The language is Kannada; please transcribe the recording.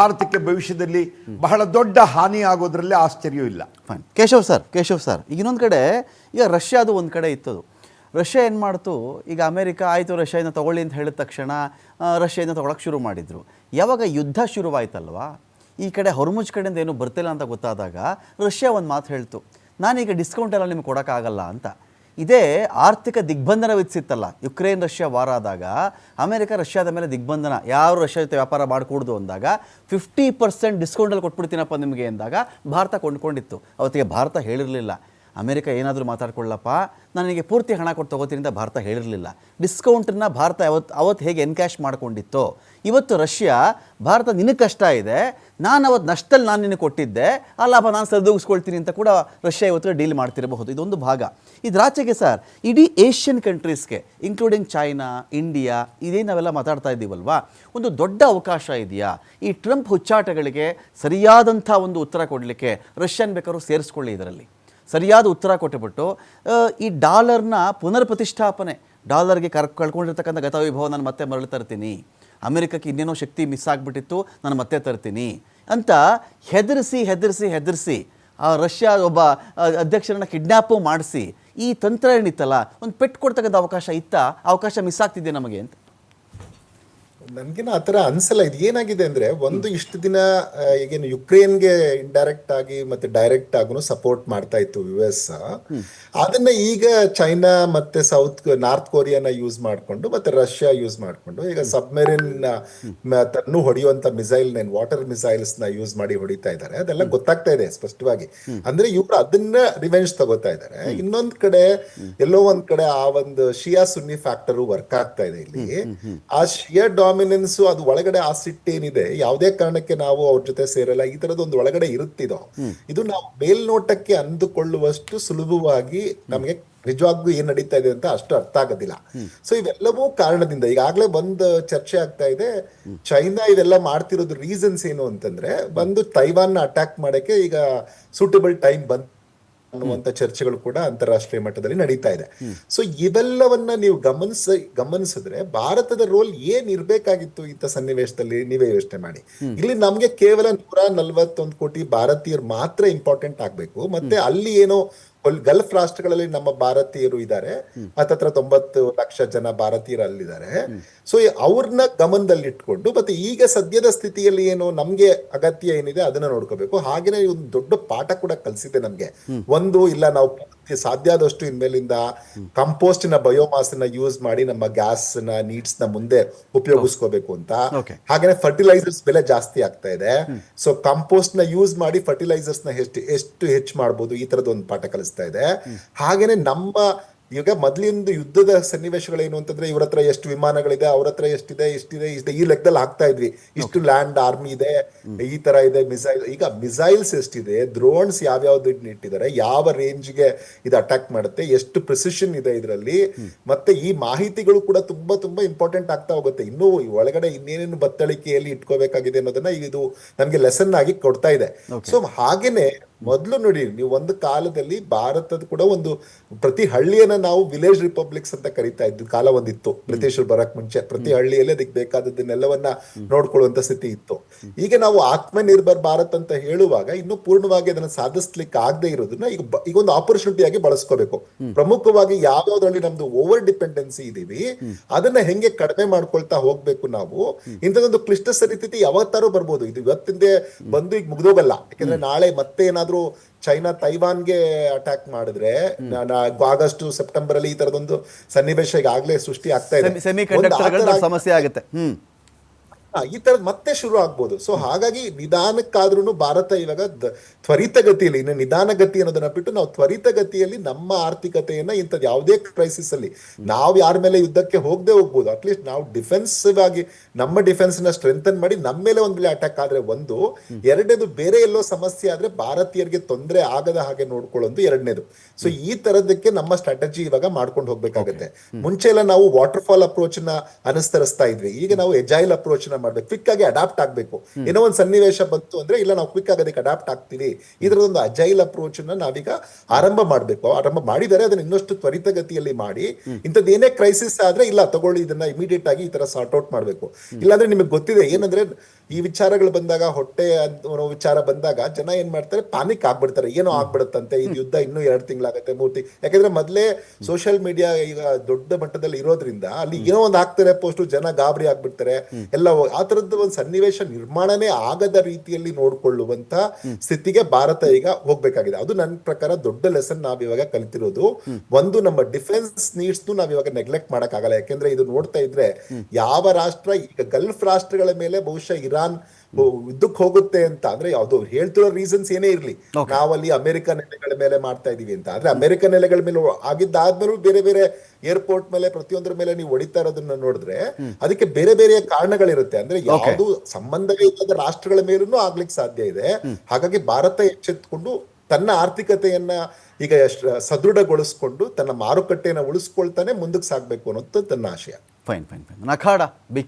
ಭಾರತಕ್ಕೆ ಭವಿಷ್ಯದಲ್ಲಿ ಬಹಳ ದೊಡ್ಡ ಹಾನಿ ಆಗೋದ್ರಲ್ಲಿ ಆಶ್ಚರ್ಯ ಇಲ್ಲ. ಫೈನ್. ಕೇಶವ್ ಸರ್ ಈಗ ಇನ್ನೊಂದು ಕಡೆ ಈಗ ರಷ್ಯಾದು ಒಂದು ಕಡೆ ಇತ್ತದು. ರಷ್ಯಾ ಏನು ಮಾಡ್ತು, ಈಗ ಅಮೇರಿಕ ಆಯಿತು ರಷ್ಯಾದಿಂದ ತೊಗೊಳ್ಳಿ ಅಂತ ಹೇಳಿದ ತಕ್ಷಣ ರಷ್ಯಾದಿಂದ ತೊಗೊಳಕ್ಕೆ ಶುರು ಮಾಡಿದರು. ಯಾವಾಗ ಯುದ್ಧ ಶುರುವಾಯ್ತಲ್ವಾ, ಈ ಕಡೆ ಹೊರ್ಮುಜ್ ಕಡೆಯಿಂದ ಏನೂ ಬರ್ತಿಲ್ಲ ಅಂತ ಗೊತ್ತಾದಾಗ ರಷ್ಯಾ ಒಂದು ಮಾತು ಹೇಳ್ತು, ನಾನೀಗ ಡಿಸ್ಕೌಂಟ್ ಎಲ್ಲ ನಿಮ್ಗೆ ಕೊಡೋಕ್ಕಾಗಲ್ಲ ಅಂತ. ಇದೇ ಆರ್ಥಿಕ ದಿಗ್ಬಂಧನ ವಿಧಿಸಿತ್ತಲ್ಲ ಯುಕ್ರೇನ್ ರಷ್ಯಾ ವಾರ ಆದಾಗ, ಅಮೆರಿಕ ರಷ್ಯಾದ ಮೇಲೆ ದಿಗ್ಬಂಧನ, ಯಾರು ರಷ್ಯಾ ಜೊತೆ ವ್ಯಾಪಾರ ಮಾಡಿಕೊಡ್ದು ಅಂದಾಗ 50% ಡಿಸ್ಕೌಂಟಲ್ಲಿ ಕೊಟ್ಬಿಡ್ತೀನಪ್ಪ ನಿಮಗೆ ಅಂದಾಗ ಭಾರತ ಕೊಂಡ್ಕೊಂಡಿತ್ತು. ಅವತ್ತಿಗೆ ಭಾರತ ಹೇಳಿರಲಿಲ್ಲ ಅಮೆರಿಕ ಏನಾದರೂ ಮಾತಾಡ್ಕೊಳ್ಳಪ್ಪ ನನಗೆ ಪೂರ್ತಿ ಹಣ ಕೊಟ್ಟು ತೊಗೋತೀನಿ ಅಂತ ಭಾರತ ಹೇಳಿರಲಿಲ್ಲ. ಡಿಸ್ಕೌಂಟನ್ನು ಭಾರತ ಅವತ್ತು ಹೇಗೆ ಎನ್ಕ್ಯಾಶ್ ಮಾಡ್ಕೊಂಡಿತ್ತೋ, ಇವತ್ತು ರಷ್ಯಾ ಭಾರತ ನಿನಗೆ ಕಷ್ಟ ಇದೆ, ನಾನು ಅವತ್ತು ನಷ್ಟದಲ್ಲಿ ನಾನು ನಿನಗೆ ಕೊಟ್ಟಿದ್ದೆ, ಆ ಲಾಭ ನಾನು ಸರಿದೂಗಿಸ್ಕೊಳ್ತೀನಿ ಅಂತ ಕೂಡ ರಷ್ಯಾ ಇವತ್ತು ಡೀಲ್ ಮಾಡ್ತಿರಬಹುದು. ಇದೊಂದು ಭಾಗ. ಇದರಾಚೆಗೆ ಸರ್ ಇಡೀ ಏಷ್ಯನ್ ಕಂಟ್ರೀಸ್ಗೆ ಇನ್ಕ್ಲೂಡಿಂಗ್ ಚೈನಾ, ಇಂಡಿಯಾ, ಇದೇನು ನಾವೆಲ್ಲ ಮಾತಾಡ್ತಾ ಇದ್ದೀವಲ್ವಾ, ಒಂದು ದೊಡ್ಡ ಅವಕಾಶ ಇದೆಯಾ ಈ ಟ್ರಂಪ್ ಹುಚ್ಚಾಟಗಳಿಗೆ ಸರಿಯಾದಂಥ ಒಂದು ಉತ್ತರ ಕೊಡಲಿಕ್ಕೆ? ರಷ್ಯನ್ ಬೇಕಾದ್ರೂ ಸೇರಿಸ್ಕೊಳ್ಳಿ, ಇದರಲ್ಲಿ ಸರಿಯಾದ ಉತ್ತರ ಕೊಟ್ಟುಬಿಟ್ಟು ಈ ಡಾಲರ್ನ ಪುನರ್ ಪ್ರತಿಷ್ಠಾಪನೆ, ಡಾಲರ್ಗೆ ಕಳ್ಕೊಂಡಿರ್ತಕ್ಕಂಥ ಗತವೈಭವ ನಾನು ಮತ್ತೆ ಮರಳಿ ತರ್ತೀನಿ, ಅಮೆರಿಕಕ್ಕೆ ಇನ್ನೇನೋ ಶಕ್ತಿ ಮಿಸ್ ಆಗಿಬಿಟ್ಟಿತ್ತು ನಾನು ಮತ್ತೆ ತರ್ತೀನಿ ಅಂತ ಹೆದರಿಸಿ ಆ ರಷ್ಯಾ ಒಬ್ಬ ಅಧ್ಯಕ್ಷರನ್ನ ಕಿಡ್ನ್ಯಾಪು ಮಾಡಿಸಿ ಈ ತಂತ್ರ ಏನಿತ್ತಲ್ಲ, ಒಂದು ಪೆಟ್ಟು ಕೊಡ್ತಕ್ಕಂಥ ಅವಕಾಶ ಮಿಸ್ ಆಗ್ತಿದೆ ನಮಗೆ ಅಂತ ನನ್ಗೇನು ಆ ಥರ ಅನ್ಸಲ್ಲ. ಇದು ಏನಾಗಿದೆ ಅಂದ್ರೆ, ಒಂದು ಇಷ್ಟು ದಿನ ಈಗೇನು ಯುಕ್ರೇನ್ಗೆ ಇಂಡೈರೆಕ್ಟ್ ಆಗಿ ಮತ್ತೆ ಡೈರೆಕ್ಟ್ ಆಗೂ ಸಪೋರ್ಟ್ ಮಾಡ್ತಾ ಇತ್ತು US. ಅದನ್ನ ಈಗ ಚೈನಾ ಮತ್ತೆ ನಾರ್ತ್ ಕೊರಿಯಾನ ಯೂಸ್ ಮಾಡ್ಕೊಂಡು ಮತ್ತೆ ರಷ್ಯಾ ಯೂಸ್ ಮಾಡ್ಕೊಂಡು ಈಗ ಸಬ್ಮೆರಿನ್ ತನ್ನು ಹೊಡೆಯುವಂತ ವಾಟರ್ ಮಿಸೈಲ್ಸ್ ನ ಯೂಸ್ ಮಾಡಿ ಹೊಡಿತಾ ಇದ್ದಾರೆ. ಅದೆಲ್ಲ ಗೊತ್ತಾಗ್ತಾ ಇದೆ ಸ್ಪಷ್ಟವಾಗಿ. ಅಂದ್ರೆ ಇವ್ರು ಅದನ್ನ ರಿವೆಂಜ್ ತಗೋತಾ ಇದ್ದಾರೆ. ಇನ್ನೊಂದ್ ಕಡೆ ಎಲ್ಲೋ ಒಂದ್ ಕಡೆ ಆ ಒಂದು ಶಿಯಾ ಸುನ್ನಿ ಫ್ಯಾಕ್ಟರ್ ವರ್ಕ್ ಆಗ್ತಾ ಇದೆ ಇಲ್ಲಿ. ಆ ಶಿಯಾ ಡಾಮಿನೆನ್ಸ್, ಅದು ಒಳಗಡೆ ಆ ಸಿಟ್ಟೇನಿದೆ, ಯಾವುದೇ ಕಾರಣಕ್ಕೆ ನಾವು ಅವ್ರ ಜೊತೆ ಸೇರಲ್ಲ, ಈ ತರದ್ದು ಒಂದು ಒಳಗಡೆ ಇರುತ್ತಿದೋ, ಇದು ನಾವು ಮೇಲ್ನೋಟಕ್ಕೆ ಅಂದುಕೊಳ್ಳುವಷ್ಟು ಸುಲಭವಾಗಿ ನಮಗೆ ನಿಜವಾಗ್ಲೂ ಏನ್ ನಡೀತಾ ಇದೆ ಅಂತ ಅಷ್ಟು ಅರ್ಥ ಆಗೋದಿಲ್ಲ. ಸೊ ಇವೆಲ್ಲವೂ ಕಾರಣದಿಂದ ಈಗಾಗಲೇ ಒಂದು ಚರ್ಚೆ ಆಗ್ತಾ ಇದೆ. ಚೈನಾ ಇದೆಲ್ಲ ಮಾಡ್ತಿರೋದು ರೀಸನ್ಸ್ ಏನು ಅಂತಂದ್ರೆ, ಬಂದು ತೈವಾನ್ ಅಟ್ಯಾಕ್ ಮಾಡಕ್ಕೆ ಈಗ ಸೂಟಬಲ್ ಟೈಮ್ ಬಂದ್ ಅನ್ನುವಂತ ಚರ್ಚೆಗಳು ಕೂಡ ಅಂತಾರಾಷ್ಟ್ರೀಯ ಮಟ್ಟದಲ್ಲಿ ನಡೀತಾ ಇದೆ. ಸೊ ಇವೆಲ್ಲವನ್ನ ನೀವು ಗಮನಿಸಿದ್ರೆ ಭಾರತದ ರೋಲ್ ಏನ್ ಇರ್ಬೇಕಾಗಿತ್ತು ಇಂಥ ಸನ್ನಿವೇಶದಲ್ಲಿ ನೀವೇ ಯೋಚನೆ ಮಾಡಿ. ಇಲ್ಲಿ ನಮ್ಗೆ ಕೇವಲ 141 ಕೋಟಿ ಭಾರತೀಯರು ಮಾತ್ರ ಇಂಪಾರ್ಟೆಂಟ್ ಆಗ್ಬೇಕು. ಮತ್ತೆ ಅಲ್ಲಿ ಏನೋ ಗಲ್ಫ್ ರಾಷ್ಟ್ರಗಳಲ್ಲಿ ನಮ್ಮ ಭಾರತೀಯರು ಇದ್ದಾರೆ, ಹತ್ತತ್ರ 90 ಲಕ್ಷ ಜನ ಭಾರತೀಯರು ಅಲ್ಲಿದ್ದಾರೆ. ಸೊ ಅವ್ರನ್ನ ಗಮನದಲ್ಲಿ ಇಟ್ಕೊಂಡು ಮತ್ತೆ ಈಗ ಸದ್ಯದ ಸ್ಥಿತಿಯಲ್ಲಿ ಏನು ನಮ್ಗೆ ಅಗತ್ಯ ಏನಿದೆ ಅದನ್ನ ನೋಡ್ಕೋಬೇಕು. ಹಾಗೇನೆ ಒಂದು ದೊಡ್ಡ ಪಾಠ ಕೂಡ ಕಲಿಸಿದೆ ನಮ್ಗೆ. ಒಂದು, ಇಲ್ಲ ನಾವು ಸಾಧ್ಯ ಆದಷ್ಟು ಇನ್ಮೇಲಿಂದ ಕಂಪೋಸ್ಟಿನ ಬಯೋಮಾಸ್ ನ ಯೂಸ್ ಮಾಡಿ ನಮ್ಮ ಗ್ಯಾಸ್ ನ ನೀಡ್ಸ್ ನ ಮುಂದೆ ಉಪಯೋಗಿಸ್ಕೋಬೇಕು ಅಂತ. ಹಾಗೇನೆ ಫರ್ಟಿಲೈಸರ್ಸ್ ಬೆಲೆ ಜಾಸ್ತಿ ಆಗ್ತಾ ಇದೆ. ಸೊ ಕಂಪೋಸ್ಟ್ ನ ಯೂಸ್ ಮಾಡಿ ಫರ್ಟಿಲೈಸರ್ಸ್ ನ ಎಷ್ಟು ಹೆಚ್ಚು ಮಾಡಬಹುದು, ಈ ತರದ ಒಂದು ಪಾಠ ಕಲಿಸ್ತಾ ಇದೆ. ಹಾಗೇನೆ ನಮ್ಮ ಈಗ ಮೊದ್ಲಿಂದು ಯುದ್ಧದ ಸನ್ನಿವೇಶಗಳೇನು ಅಂತಂದ್ರೆ, ಇವ್ರ ಹತ್ರ ಎಷ್ಟು ವಿಮಾನಗಳಿದೆ, ಅವ್ರ ಹತ್ರ ಎಷ್ಟಿದೆ, ಈ ಲೆಕ್ಕದಲ್ಲಿ ಹಾಕ್ತಾ ಇದ್ವಿ. ಇಷ್ಟು ಲ್ಯಾಂಡ್ ಆರ್ಮಿ ಇದೆ, ಈ ತರ ಇದೆ ಮಿಸೈಲ್. ಈಗ ಮಿಸೈಲ್ಸ್ ಎಷ್ಟಿದೆ, ಡ್ರೋನ್ಸ್ ಯಾವ್ಯಾವ್ದು ಇಟ್ಟಿದ್ದಾರೆ, ಯಾವ ರೇಂಜ್ಗೆ ಇದು ಅಟ್ಯಾಕ್ ಮಾಡುತ್ತೆ, ಎಷ್ಟು ಪ್ರಿಸಿಷನ್ ಇದೆ ಇದರಲ್ಲಿ, ಮತ್ತೆ ಈ ಮಾಹಿತಿಗಳು ಕೂಡ ತುಂಬಾ ತುಂಬಾ ಇಂಪಾರ್ಟೆಂಟ್ ಆಗ್ತಾ ಹೋಗುತ್ತೆ. ಇನ್ನು ಒಳಗಡೆ ಇನ್ನೇನೇನು ಬತ್ತಳಿಕೆಯಲ್ಲಿ ಇಟ್ಕೋಬೇಕಾಗಿದೆ ಅನ್ನೋದನ್ನ ಇದು ನಮ್ಗೆ ಲೆಸನ್ ಆಗಿ ಕೊಡ್ತಾ ಇದೆ. ಸೊ ಹಾಗೇನೆ ಮೊದಲು ನೋಡಿ, ನೀವು ಒಂದು ಕಾಲದಲ್ಲಿ ಭಾರತದ ಕೂಡ ಒಂದು ಪ್ರತಿ ಹಳ್ಳಿಯನ್ನ ನಾವು ವಿಲೇಜ್ ರಿಪಬ್ಲಿಕ್ಸ್ ಅಂತ ಕರಿತಾ ಇದ್ದು ಕಾಲ ಒಂದಿತ್ತು. ಬ್ರಿಟಿಷರು ಬರಕ್ ಮುಂಚೆ ಪ್ರತಿ ಹಳ್ಳಿಯಲ್ಲಿ ಅದಕ್ಕೆ ಬೇಕಾದದ್ದನ್ನೆಲ್ಲವನ್ನ ನೋಡ್ಕೊಳ್ಳುವಂತ ಸ್ಥಿತಿ ಇತ್ತು. ಈಗ ನಾವು ಆತ್ಮನಿರ್ಭರ್ ಭಾರತ್ ಅಂತ ಹೇಳುವಾಗ ಇನ್ನು ಪೂರ್ಣವಾಗಿ ಅದನ್ನ ಸಾಧಿಸ್ಲಿಕ್ಕೆ ಆಗದೆ ಇರೋದನ್ನ ಈಗ ಒಂದು ಆಪರ್ಚುನಿಟಿಯಾಗಿ ಬಳಸ್ಕೋಬೇಕು. ಪ್ರಮುಖವಾಗಿ ಯಾವ್ಯಾವ್ದ್ರಲ್ಲಿ ನಮ್ದು ಓವರ್ ಡಿಪೆಂಡೆನ್ಸಿ ಇದೀವಿ ಅದನ್ನ ಹೆಂಗೆ ಕಡಿಮೆ ಮಾಡ್ಕೊಳ್ತಾ ಹೋಗ್ಬೇಕು ನಾವು. ಇಂಥದೊಂದು ಕ್ಲಿಷ್ಟ ಪರಿಸ್ಥಿತಿ ಯಾವತ್ತಾರು ಬರ್ಬೋದು. ಇದು ಇವತ್ತಿಂದ ಬಂದು ಈಗ ಮುಗ್ದೋಗಲ್ಲ. ಯಾಕಂದ್ರೆ ನಾಳೆ ಮತ್ತೆ ಏನಾದ್ರೂ ಚೈನಾ ತೈವಾನ್ಗೆ ಅಟ್ಯಾಕ್ ಮಾಡಿದ್ರೆ ಆಗಸ್ಟ್ ಸೆಪ್ಟೆಂಬರ್ ಅಲ್ಲಿ ಈ ತರದೊಂದು ಸನ್ನಿವೇಶ ಈಗಾಗಲೇ ಸೃಷ್ಟಿ ಆಗ್ತಾ ಇದೆ. ಸಮಸ್ಯೆ ಆಗುತ್ತೆ, ಈ ತರದ್ ಮತ್ತೆ ಶುರು ಆಗ್ಬೋದು. ಸೊ ಹಾಗಾಗಿ ನಿಧಾನಕ್ಕಾದ್ರೂ ಭಾರತ ಇವಾಗ ತ್ವರಿತಗತಿಯಲ್ಲಿ, ಇನ್ನು ನಿಧಾನಗತಿ ಅನ್ನೋದನ್ನ ಬಿಟ್ಟು ನಾವು ತ್ವರಿತಗತಿಯಲ್ಲಿ ನಮ್ಮ ಆರ್ಥಿಕತೆಯನ್ನ ಇಂಥದ್ದು ಯಾವುದೇ ಕ್ರೈಸಿಸ್ ಅಲ್ಲಿ ನಾವು ಯಾರ ಮೇಲೆ ಯುದ್ಧಕ್ಕೆ ಹೋಗ್ಬೋದು, ಅಟ್ಲೀಸ್ಟ್ ನಾವು ಡಿಫೆನ್ಸಿವ್ ಆಗಿ ನಮ್ಮ ಡಿಫೆನ್ಸ್ ನ ಸ್ಟ್ರೆಂಥನ್ ಮಾಡಿ ನಮ್ಮ ಮೇಲೆ ಒಂದ್ ವೇಳೆ ಅಟ್ಯಾಕ್ ಆದ್ರೆ ಒಂದು, ಎರಡನೇದು ಬೇರೆ ಎಲ್ಲೋ ಸಮಸ್ಯೆ ಆದ್ರೆ ಭಾರತೀಯರಿಗೆ ತೊಂದರೆ ಆಗದ ಹಾಗೆ ನೋಡ್ಕೊಳ್ಳೋದು ಎರಡನೇದು. ಸೊ ಈ ತರದಕ್ಕೆ ನಮ್ಮ ಸ್ಟ್ರಾಟಜಿ ಇವಾಗ ಮಾಡ್ಕೊಂಡು ಹೋಗ್ಬೇಕಾಗತ್ತೆ. ಮುಂಚೆ ಎಲ್ಲ ನಾವು ವಾಟರ್ ಫಾಲ್ ಅಪ್ರೋಚ್ ನ ಅನುಸರಿಸ್ತಾ ಇದ್ವಿ. ಈಗ ನಾವು ಎಜೈಲ್ ಅಪ್ರೋಚ್ ನ ಮಾಡ್ಬೇಕು, ಕ್ವಿಕ್ ಆಗಿ ಅಡಾಪ್ಟ್ ಆಗ್ಬೇಕು. ಏನೋ ಒಂದು ಸನ್ನಿವೇಶ ಬಂತು ಅಂದ್ರೆ ಇಲ್ಲ ನಾವು ಕ್ವಿಕ್ ಆಗಿ ಅದಕ್ಕೆ ಅಡಾಪ್ಟ್ ಆಗ್ತೀವಿ, ಇದರದೊಂದು ಅಜೈಲ್ ಅಪ್ರೋಚ್ ನ ನಾವೀಗ ಆರಂಭ ಮಾಡ್ಬೇಕು. ಆರಂಭ ಮಾಡಿದರೆ ಅದನ್ನ ಇನ್ನಷ್ಟು ತ್ವರಿತಗತಿಯಲ್ಲಿ ಮಾಡಿ, ಇಂಥದ್ದು ಏನೇ ಕ್ರೈಸಿಸ್ ಆದ್ರೆ ಇಲ್ಲ ತಗೊಳ್ಳಿ ಇದನ್ನ ಇಮಿಡಿಯೇಟ್ ಆಗಿ ಈ ತರ ಸಾರ್ಟ್ ಔಟ್ ಮಾಡ್ಬೇಕು. ಇಲ್ಲಾಂದ್ರೆ ನಿಮಗೆ ಗೊತ್ತಿದೆ ಏನಂದ್ರೆ ಈ ವಿಚಾರಗಳು ಬಂದಾಗ, ಹೊಟ್ಟೆ ಅನ್ನೋ ವಿಚಾರ ಬಂದಾಗ ಜನ ಏನ್ ಮಾಡ್ತಾರೆ, ಪಾನಿಕ್ ಆಗ್ಬಿಡ್ತಾರೆ, ಏನೋ ಆಗ್ಬಿಡುತ್ತಂತೆ, ಈ ಯುದ್ಧ ಇನ್ನೂ 2 ತಿಂಗಳಾಗತ್ತೆ, 3 ತಿಂಗಳು. ಯಾಕಂದ್ರೆ ಮೊದಲೇ ಸೋಷಿಯಲ್ ಮೀಡಿಯಾ ಈಗ ದೊಡ್ಡ ಮಟ್ಟದಲ್ಲಿ ಇರೋದ್ರಿಂದ ಅಲ್ಲಿ ಏನೋ ಒಂದು ಹಾಕ್ತಾರೆ ಪೋಸ್ಟ್, ಜನ ಗಾಬರಿ ಆಗ್ಬಿಡ್ತಾರೆ ಎಲ್ಲ. ಆ ತರದ್ದು ಒಂದು ಸನ್ನಿವೇಶ ನಿರ್ಮಾಣನೇ ಆಗದ ರೀತಿಯಲ್ಲಿ ನೋಡ್ಕೊಳ್ಳುವಂತ ಸ್ಥಿತಿಗೆ ಭಾರತ ಈಗ ಹೋಗ್ಬೇಕಾಗಿದೆ. ಅದು ನನ್ನ ಪ್ರಕಾರ ದೊಡ್ಡ ಲೆಸನ್ ನಾವ್ ಇವಾಗ ಕಲಿತಿರೋದು. ಒಂದು, ನಮ್ಮ ಡಿಫೆನ್ಸ್ ನೀಡ್ಸ್ ನಾವ್ ಇವಾಗ ನೆಗ್ಲೆಕ್ಟ್ ಮಾಡಕ್ ಆಗಲ್ಲ. ಯಾಕೆಂದ್ರೆ ಇದು ನೋಡ್ತಾ ಇದ್ರೆ ಯಾವ ರಾಷ್ಟ್ರ ಈಗ ಗಲ್ಫ್ ರಾಷ್ಟ್ರಗಳ ಮೇಲೆ ಬಹುಶಃ ಇರಾನ್ ಯುದ್ಧಕ್ಕೆ ಹೋಗುತ್ತೆ ಅಂತ ಅಂದ್ರೆ, ಯಾವ್ದು ಹೇಳ್ತಿರೋ ರೀಸನ್ಸ್ ಏನೇ ಇರ್ಲಿ, ನಾವಲ್ಲಿ ಅಮೆರಿಕ ನೆಲೆಗಳ ಮೇಲೆ ಮಾಡ್ತಾ ಇದೀವಿ ಅಂತ. ಆದ್ರೆ ಅಮೆರಿಕ ನೆಲೆಗಳ ಮೇಲೆ ಆಗಿದ್ದಾದ್ಮೇಲೂ ಬೇರೆ ಬೇರೆ ಏರ್ಪೋರ್ಟ್ ಮೇಲೆ ಪ್ರತಿಯೊಂದರ ಮೇಲೆ ನೀವು ಹೊಡಿತಾ ಇರೋದನ್ನ ನೋಡಿದ್ರೆ ಅದಕ್ಕೆ ಬೇರೆ ಬೇರೆ ಕಾರಣಗಳಿರುತ್ತೆ. ಅಂದ್ರೆ ಯಾವುದು ಸಂಬಂಧವೇ ಇಲ್ಲದ ರಾಷ್ಟ್ರಗಳ ಮೇಲೂ ಆಗ್ಲಿಕ್ಕೆ ಸಾಧ್ಯ ಇದೆ. ಹಾಗಾಗಿ ಭಾರತ ಎಚ್ಚೆತ್ಕೊಂಡು ತನ್ನ ಆರ್ಥಿಕತೆಯನ್ನ ಈಗ ಸದೃಢಗೊಳಿಸ್ಕೊಂಡು ತನ್ನ ಮಾರುಕಟ್ಟೆಯನ್ನು ಉಳಿಸ್ಕೊಳ್ತಾನೆ ಮುಂದಕ್ಕೆ ಸಾಗ್ಬೇಕು ಅನ್ನೋದು ತನ್ನ ಆಶಯ. ಫೈನ್. ಅಖಾಡ ಬಿಗ್